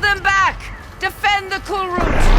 Hold them back! Defend the Kulrut!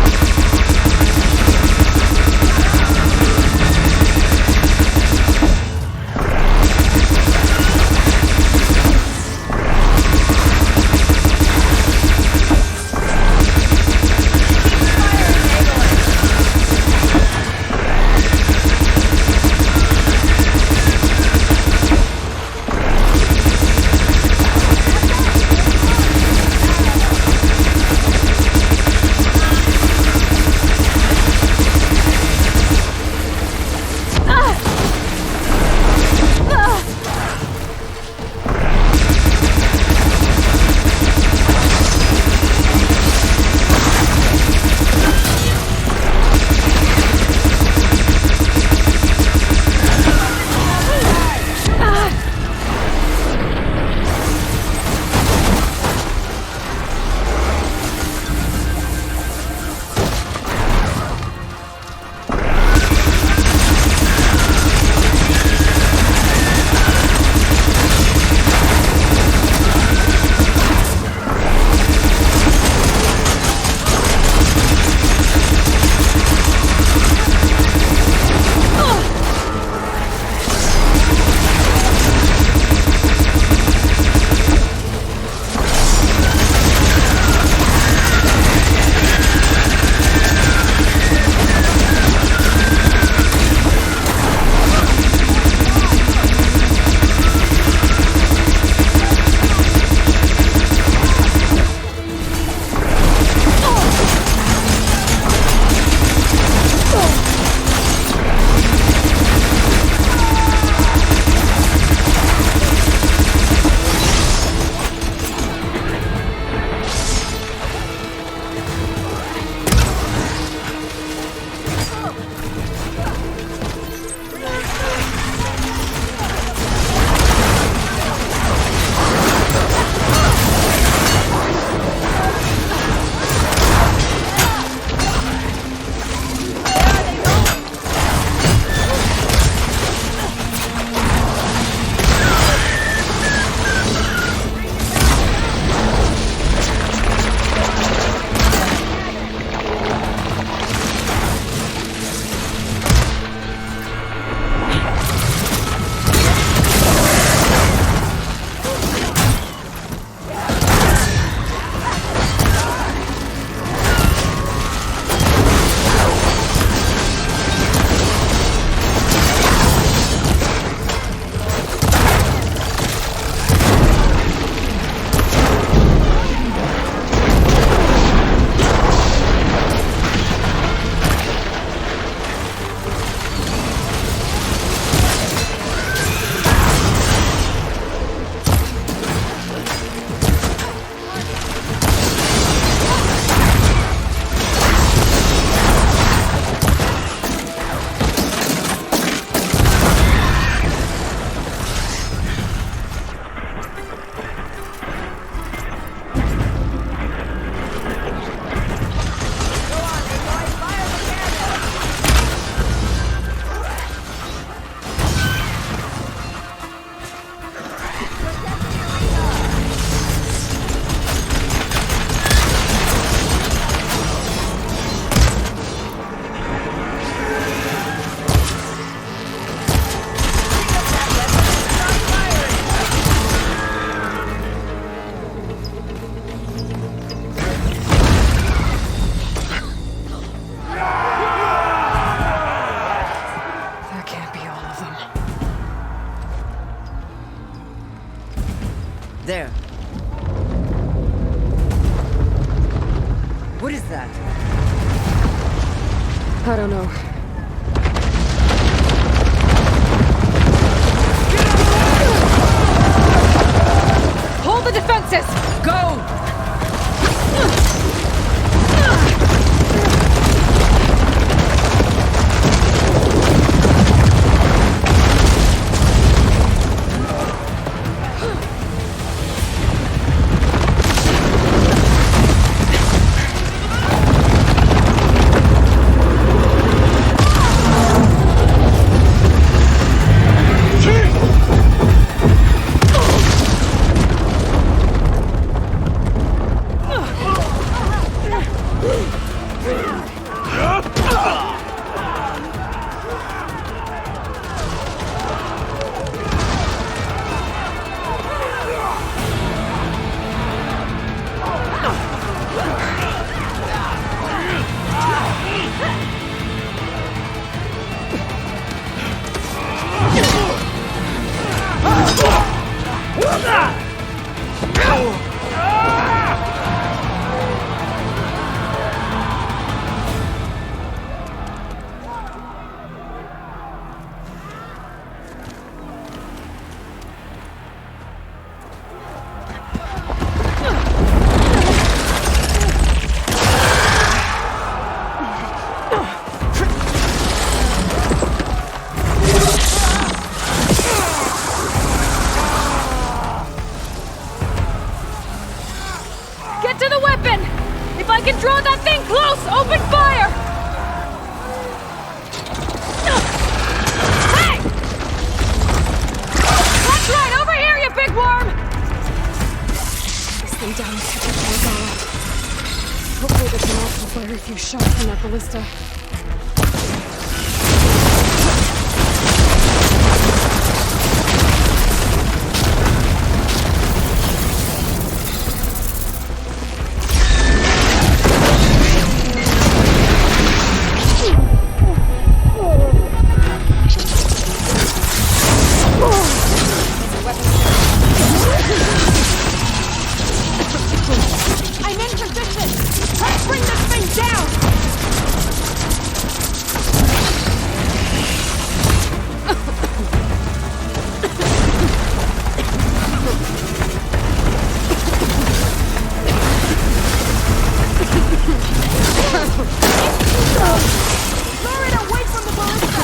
There. What is that? I don't know. Hold the defenses! Go! to the weapon! If I can draw that thing close, open fire! Hey! That's right, over here, you big worm! This thing down is such a poor. Hopefully they can also fire a few shots from that ballista. I'm in position! Let's bring this thing down! Lure it away from the ballista!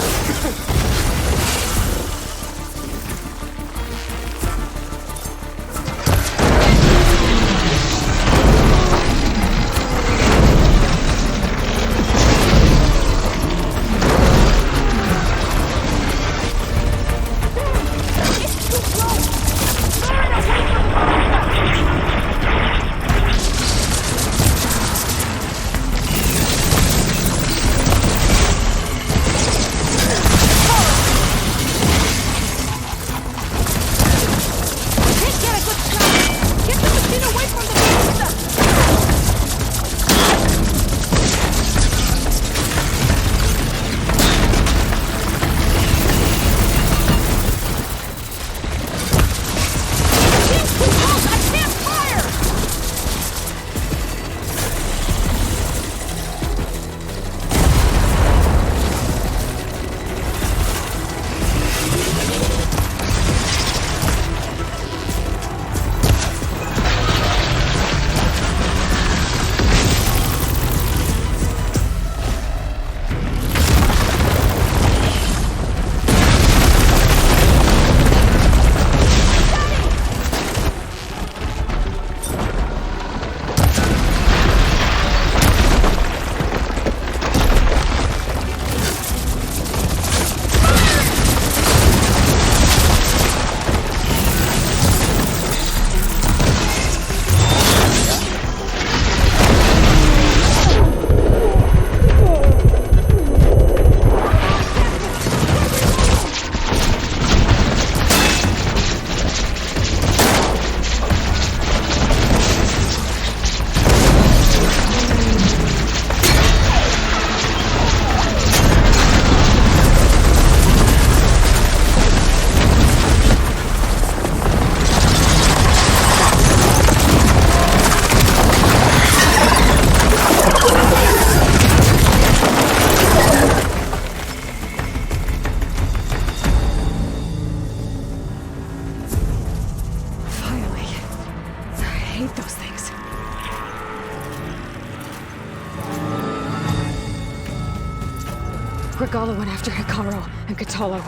Regala went after Hikaru and Katalo.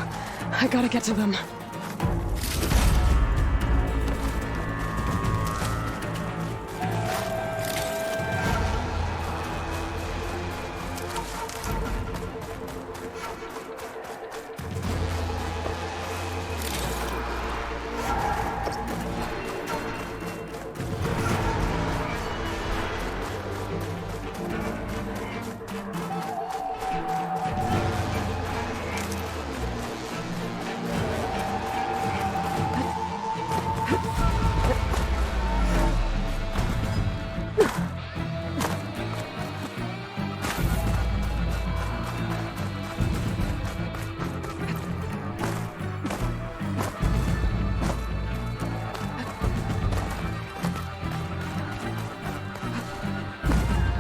I gotta get to them.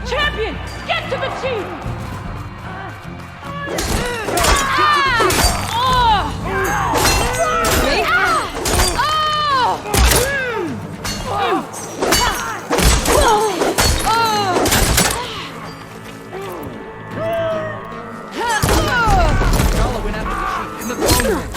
Champion! Get to the chief! Aloy went after the chief in the throne room.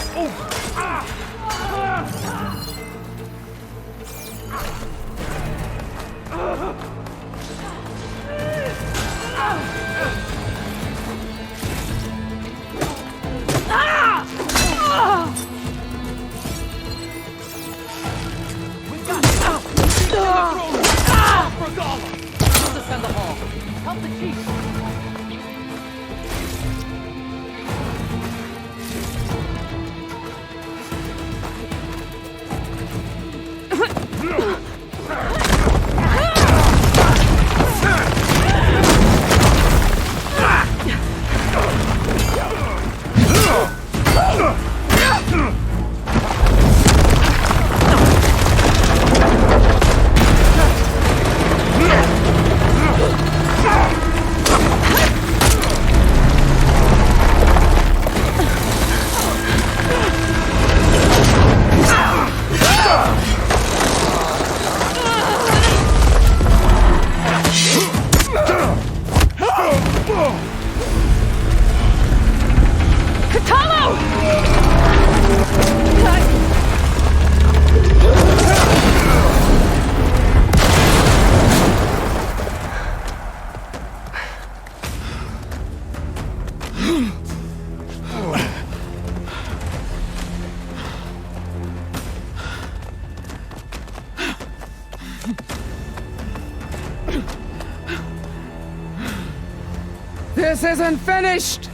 This isn't finished!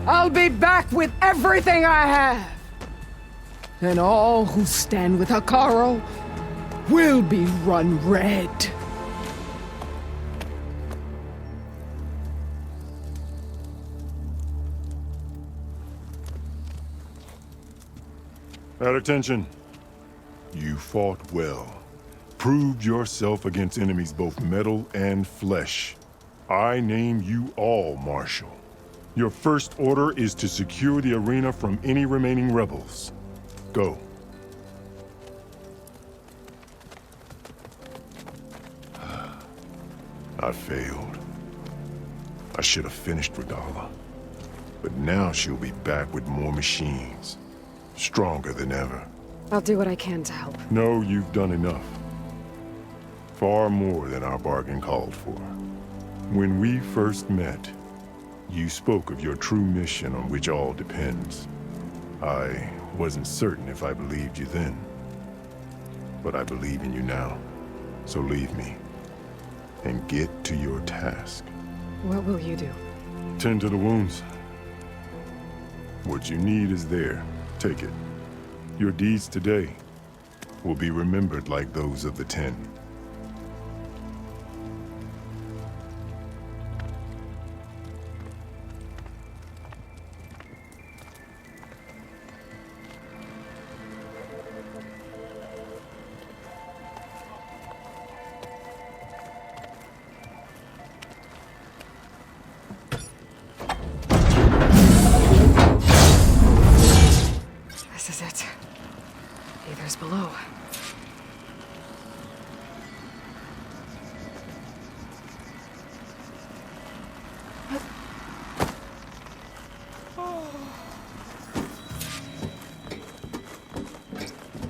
I'll be back with everything I have! And all who stand with Hekarro will be run red. At attention. You fought well. Proved yourself against enemies both metal and flesh. I name you all Marshal. Your first order is to secure the arena from any remaining rebels. Go. I failed. I should have finished Regala. But now she'll be back with more machines. Stronger than ever. I'll do what I can to help. No, you've done enough. Far more than our bargain called for. When we first met, you spoke of your true mission on which all depends. I wasn't certain if I believed you then. But I believe in you now. So leave me. And get to your task. What will you do? Tend to the wounds. What you need is there. Take it. Your deeds today will be remembered like those of the Ten. This is it. Aether's below.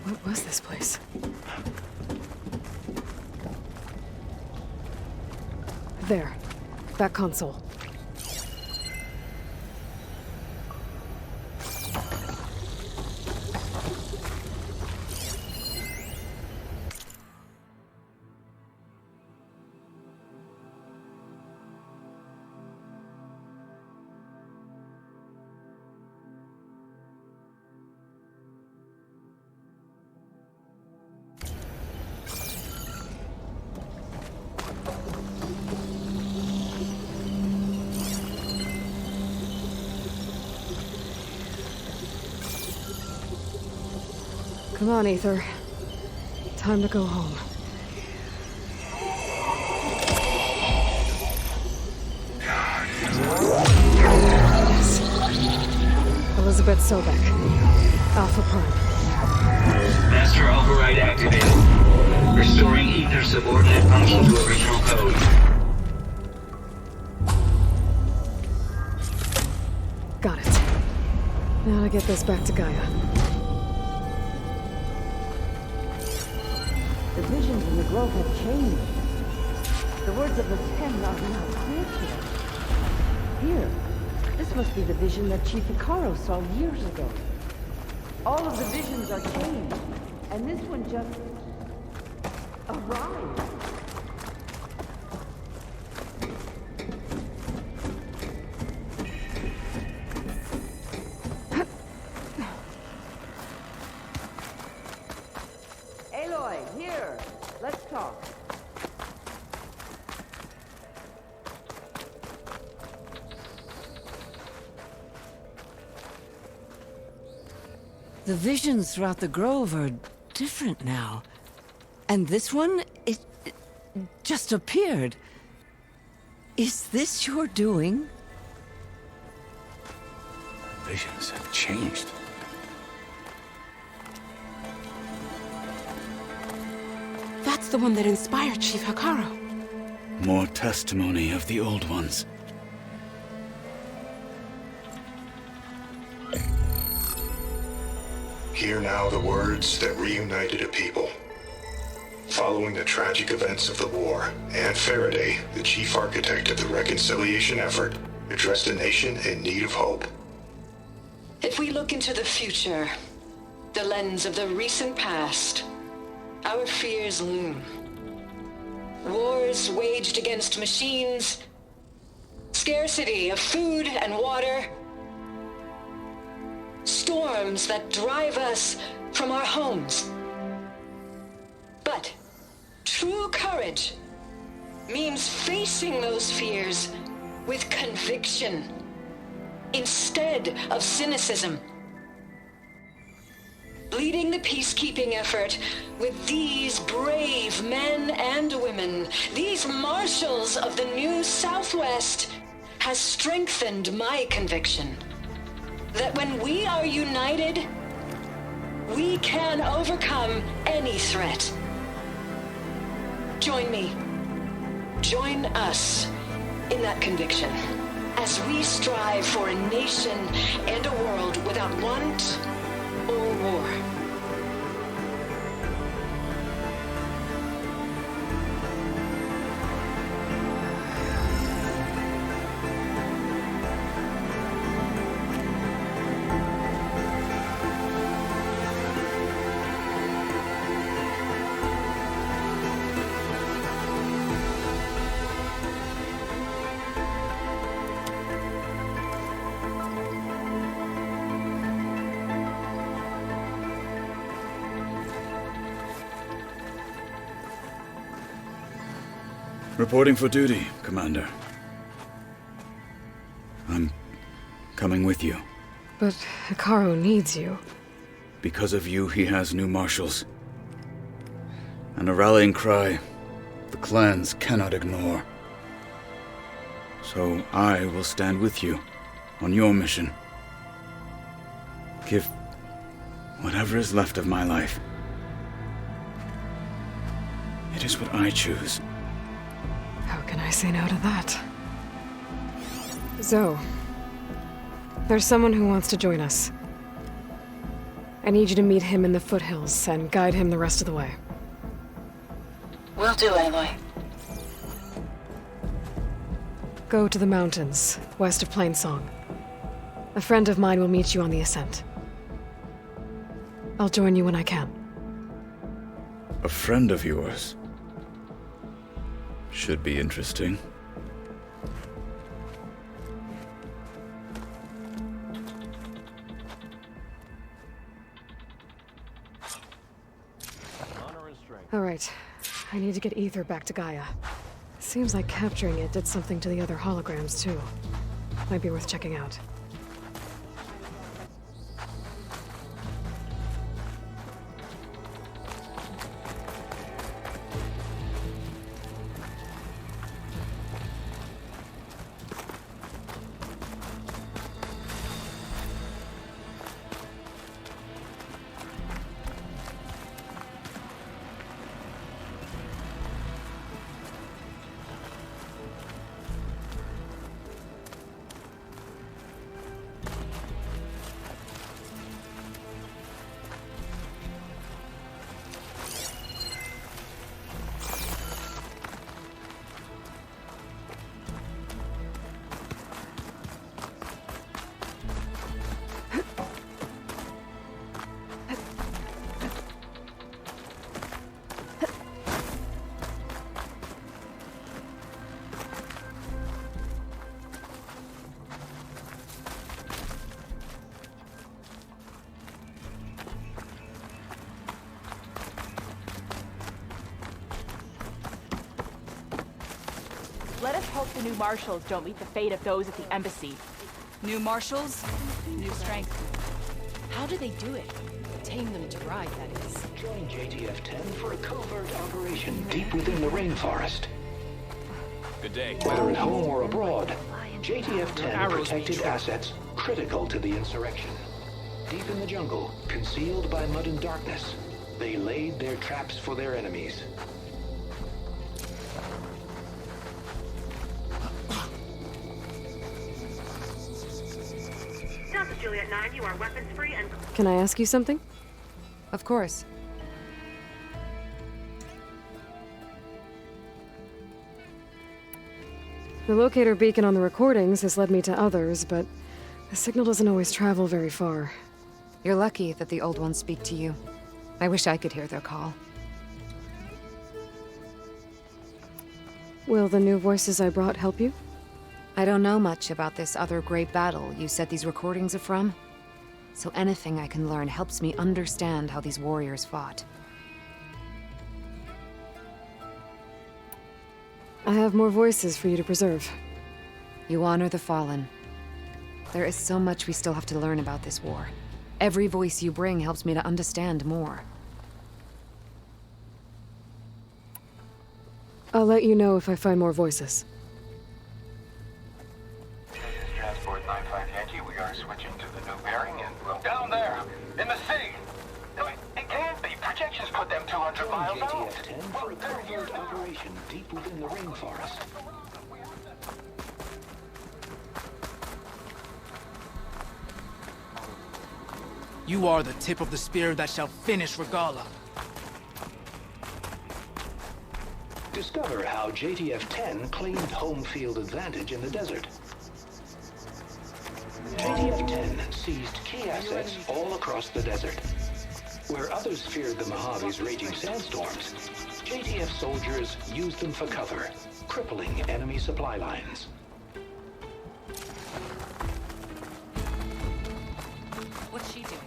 What was this place? There. That console. Come on, Aether. Time to go home. Yes. Elizabeth Sobek. Alpha Prime. Master override activated. Restoring Ether subordinate function to original code. Got it. Now to get this back to Gaia. The visions in the grove have changed. The words of the Ten are now clear to us. Here, this must be the vision that Chief Hekarro saw years ago. All of the visions are changed, and this one just arrived. Aloy, here. Let's talk. The visions throughout the grove are different now. And this one, it just appeared. Is this your doing? Visions have changed. That's the one that inspired Chief Hekarro. More testimony of the old ones. Hear now the words that reunited a people. Following the tragic events of the war, Anne Faraday, the chief architect of the reconciliation effort, addressed a nation in need of hope. If we look into the future, the lens of the recent past, our fears loom. Wars waged against machines, scarcity of food and water, storms that drive us from our homes. But true courage means facing those fears with conviction instead of cynicism. Leading the peacekeeping effort with these brave men and women, these marshals of the new Southwest, has strengthened my conviction that when we are united, we can overcome any threat. Join me. Join us in that conviction as we strive for a nation and a world without want or war. Reporting for duty, Commander. I'm coming with you. But Hikaru needs you. Because of you, he has new marshals. And a rallying cry the clans cannot ignore. So I will stand with you on your mission. Give whatever is left of my life. It is what I choose. How can I say no to that? Zoe, there's someone who wants to join us. I need you to meet him in the foothills and guide him the rest of the way. Will do, Aloy. Go to the mountains, west of Plainsong. A friend of mine will meet you on the ascent. I'll join you when I can. A friend of yours? Should be interesting. All right. I need to get Ether back to Gaia. Seems like capturing it did something to the other holograms, too. Might be worth checking out. Let us hope the new marshals don't meet the fate of those at the embassy. New marshals, new strength. How do they do it? Tame them to ride, that is. Join JTF-10 for a covert operation deep within the rainforest. Good day. Whether at home or abroad, JTF-10 protected assets critical to the insurrection. Deep in the jungle, concealed by mud and darkness, they laid their traps for their enemies. Juliet 9, you are weapons free and... Can I ask you something? Of course. The locator beacon on the recordings has led me to others, but the signal doesn't always travel very far. You're lucky that the old ones speak to you. I wish I could hear their call. Will the new voices I brought help you? I don't know much about this other great battle you said these recordings are from. So anything I can learn helps me understand how these warriors fought. I have more voices for you to preserve. You honor the fallen. There is so much we still have to learn about this war. Every voice you bring helps me to understand more. I'll let you know if I find more voices. This is Transport 95 Yankee. We are switching to the new bearing and we're down there, in the city. No, it can't be. Projections put them 200 miles out. JTF-10 for a covert operation deep within the rainforest. You are the tip of the spear that shall finish Regala. Discover how JTF-10 claimed home field advantage in the desert. JTF-10 seized key assets all across the desert. Where others feared the Mojave's raging sandstorms, JTF soldiers used them for cover, crippling enemy supply lines. What's she doing?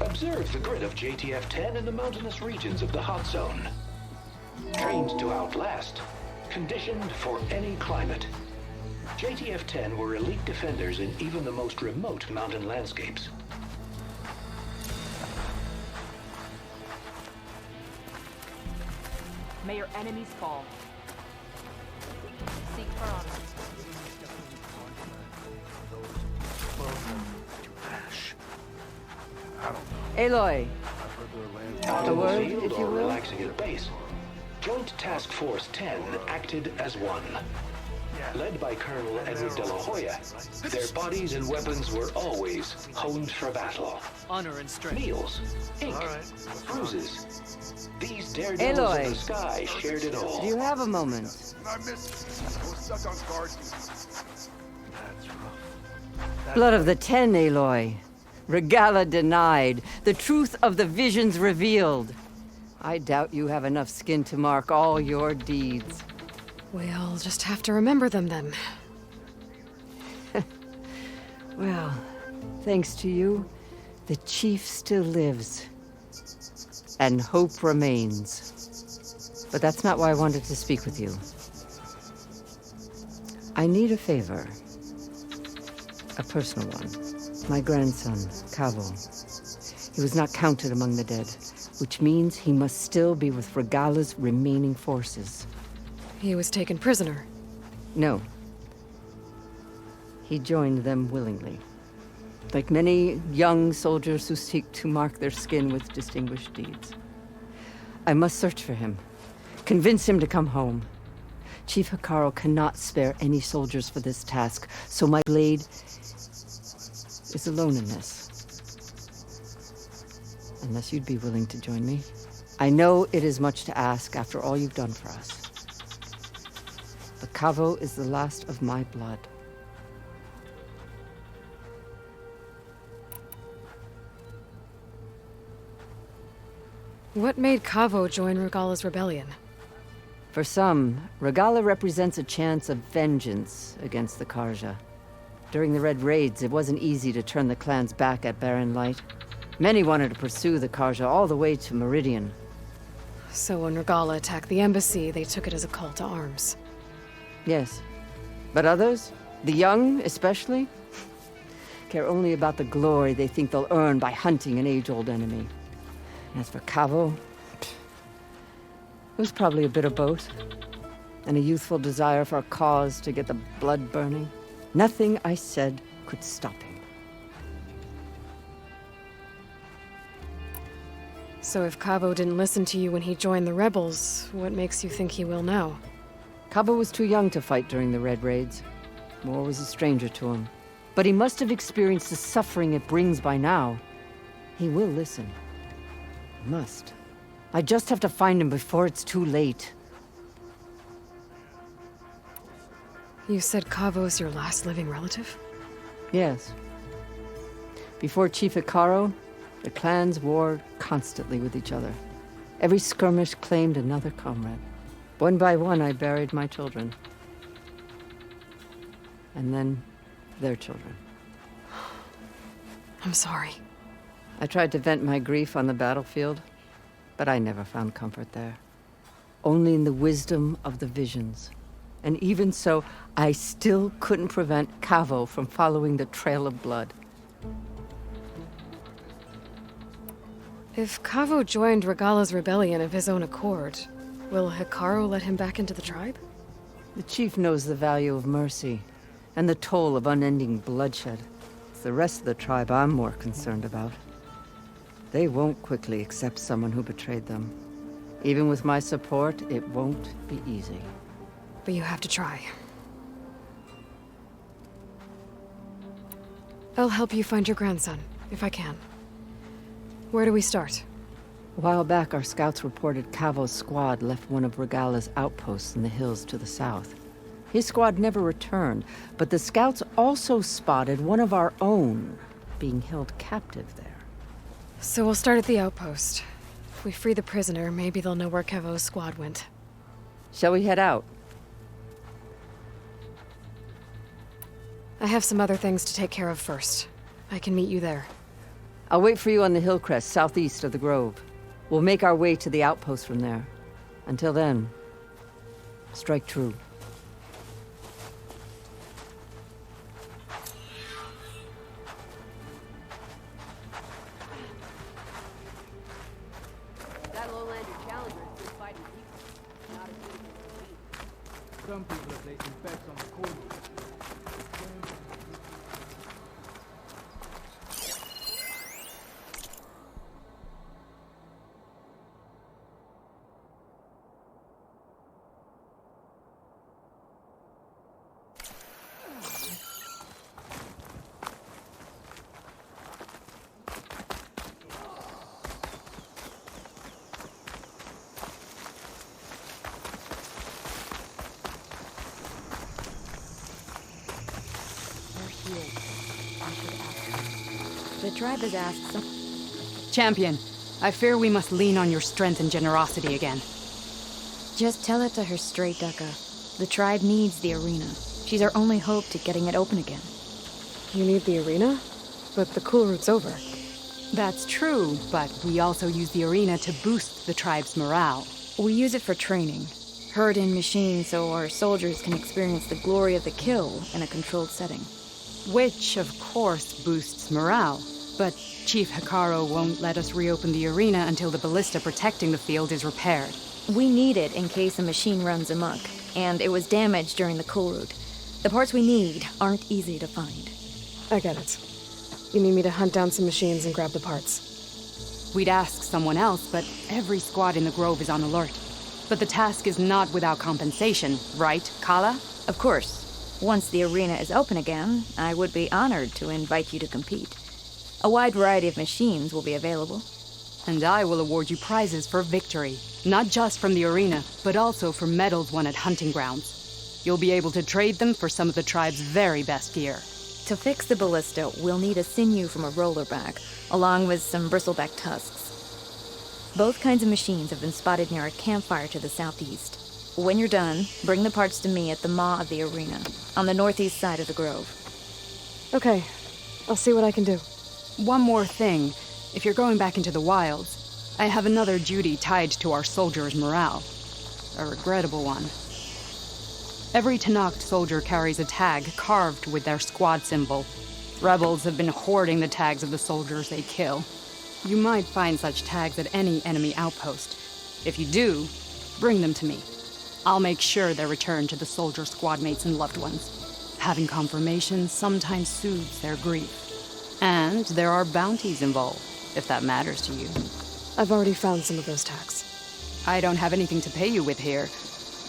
Observe the grid of JTF-10 in the mountainous regions of the hot zone. Trained to outlast, conditioned for any climate. JTF-10 were elite defenders in even the most remote mountain landscapes. May your enemies fall. Seek for honor. Aloy. Out A in the word, field if you or will? relaxing at base, Joint Task Force 10 acted as one. Led by Colonel Edward de la Hoya, their bodies and weapons were always honed for battle. Honor and strength. Meals, ink, bruises. These daredevils Aloy. of the sky shared it all. Do you have a moment? I missed. I was stuck on guard duty. That's rough. Blood of the Ten, Aloy. Regala denied. The truth of the visions revealed. I doubt you have enough skin to mark all your deeds. We'll just have to remember them then. Well, thanks to you, the Chief still lives. And hope remains. But that's not why I wanted to speak with you. I need a favor. A personal one. My grandson, Cavo. He was not counted among the dead, which means he must still be with Regala's remaining forces. He was taken prisoner. No. He joined them willingly. Like many young soldiers who seek to mark their skin with distinguished deeds. I must search for him. Convince him to come home. Chief Hekarro cannot spare any soldiers for this task, so my blade is alone in this. Unless you'd be willing to join me. I know it is much to ask after all you've done for us. But Cavo is the last of my blood. What made Cavo join Regala's rebellion? For some, Regala represents a chance of vengeance against the Karja. During the Red Raids, it wasn't easy to turn the clans back at Barren Light. Many wanted to pursue the Karja all the way to Meridian. So when Regala attacked the embassy, they took it as a call to arms. Yes. But others, the young especially, care only about the glory they think they'll earn by hunting an age-old enemy. As for Cavo, it was probably a bit of both. And a youthful desire for a cause to get the blood burning. Nothing I said could stop him. So if Cavo didn't listen to you when he joined the rebels, what makes you think he will now? Cavo was too young to fight during the Red Raids. War was a stranger to him. But he must have experienced the suffering it brings by now. He will listen. Must. I just have to find him before it's too late. You said Kavo's your last living relative? Yes. Before Chief Hikaru, the clans warred constantly with each other. Every skirmish claimed another comrade. One by one, I buried my children. And then, their children. I'm sorry. I tried to vent my grief on the battlefield, but I never found comfort there. Only in the wisdom of the visions. And even so, I still couldn't prevent Kavo from following the trail of blood. If Kavo joined Regala's rebellion of his own accord, will Hikaru let him back into the tribe? The chief knows the value of mercy, and the toll of unending bloodshed. It's the rest of the tribe I'm more concerned about. They won't quickly accept someone who betrayed them. Even with my support, it won't be easy. But you have to try. I'll help you find your grandson, if I can. Where do we start? A while back, our scouts reported Kavo's squad left one of Regala's outposts in the hills to the south. His squad never returned, but the scouts also spotted one of our own being held captive there. So we'll start at the outpost. If we free the prisoner, maybe they'll know where Kavo's squad went. Shall we head out? I have some other things to take care of first. I can meet you there. I'll wait for you on the hill crest southeast of the grove. We'll make our way to the outpost from there. Until then, strike true. That lowlander challenger is just fighting people, not as good as the Some people are placing bets on the Kulrut. The tribe has asked some... Champion, I fear we must lean on your strength and generosity again. Just tell it to her straight, Ducka. The tribe needs the arena. She's our only hope to getting it open again. You need the arena? But the Kulrut's over. That's true, but we also use the arena to boost the tribe's morale. We use it for training. Herd in machines so our soldiers can experience the glory of the kill in a controlled setting. Which, of course, boosts morale. But Chief Hikaru won't let us reopen the arena until the ballista protecting the field is repaired. We need it in case a machine runs amok, and it was damaged during the Kulrut. The parts we need aren't easy to find. I get it. You need me to hunt down some machines and grab the parts. We'd ask someone else, but every squad in the grove is on alert. But the task is not without compensation, right, Kala? Of course. Once the arena is open again, I would be honored to invite you to compete. A wide variety of machines will be available. And I will award you prizes for victory. Not just from the arena, but also for medals won at hunting grounds. You'll be able to trade them for some of the tribe's very best gear. To fix the ballista, we'll need a sinew from a rollerback, along with some bristleback tusks. Both kinds of machines have been spotted near a campfire to the southeast. When you're done, bring the parts to me at the maw of the arena, on the northeast side of the grove. Okay, I'll see what I can do. One more thing. If you're going back into the wilds, I have another duty tied to our soldiers' morale. A regrettable one. Every Tenakth soldier carries a tag carved with their squad symbol. Rebels have been hoarding the tags of the soldiers they kill. You might find such tags at any enemy outpost. If you do, bring them to me. I'll make sure they're returned to the soldier squad mates and loved ones. Having confirmation sometimes soothes their grief. And there are bounties involved, if that matters to you. I've already found some of those tags. I don't have anything to pay you with here.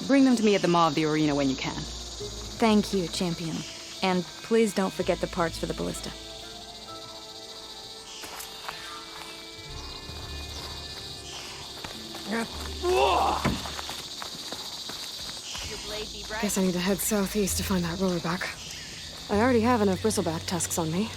Bring them to me at the maw of the arena when you can. Thank you, champion. And please don't forget the parts for the ballista. Guess I need to head southeast to find that roller back. I already have enough bristleback tusks on me.